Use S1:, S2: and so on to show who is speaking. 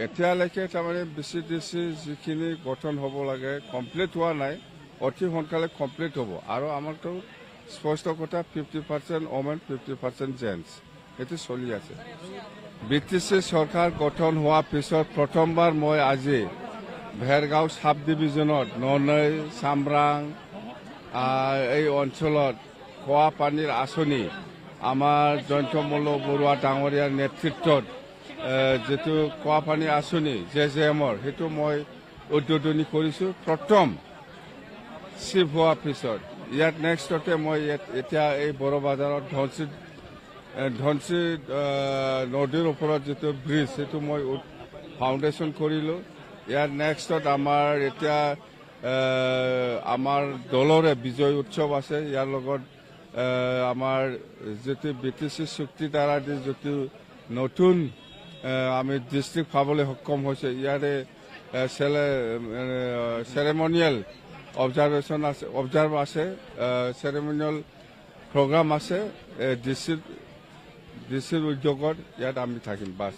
S1: এতিয়ালৈকে তাৰমানে BCDC যিখিনি গঠন হ'ব লাগে কমপ্লিট হোৱা নাই, অতি সোনকালে কমপ্লিট হ'ব। আৰু আমাৰতো স্পষ্ট কথা 50% ওমেন 50% জেন্টছ, সেইটো চলি আছে। BTC চৰকাৰ গঠন হোৱাৰ পিছত প্ৰথমবাৰ মই আজি ভেৰগাঁও সাব ডিভিজনত ননৈ চামৰাং এই অঞ্চলত খোৱা পানীৰ আঁচনি আমাৰ জয়ন্তমল্ল বৰুৱা ডাঙৰীয়াৰ নেতৃত্বত যেটো খোৱা পানী আঁচনি JJMৰ সেইটো মই উদ্বোধনী কৰিছোঁ প্ৰথম চিফ হোৱাৰ পিছত। ইয়াত নেক্সটতে মই এতিয়া এই বড় বাজাৰত ধনশী নদীৰ ওপৰত যেটো ব্ৰিজ সেইটো মই ফাউণ্ডেশ্যন কৰিলোঁ। ইয়াৰ নেক্সটত আমাৰ এতিয়া আমাৰ দলৰে বিজয় উৎসৱ আছে। ইয়াৰ লগত আমাৰ যেটো BTC চুক্তি দ্বাৰা যেটো নতুন আমি ডিষ্ট্ৰিক্ট পাবলৈ সক্ষম হৈছে, ইয়াৰে চেৰেমনিয়েল অবজাৰ্ভ আছে, চেৰেমনিয়েল প্ৰগ্ৰাম আছে ডিচিৰ উদ্যোগত। ইয়াত আমি থাকিম বাছ।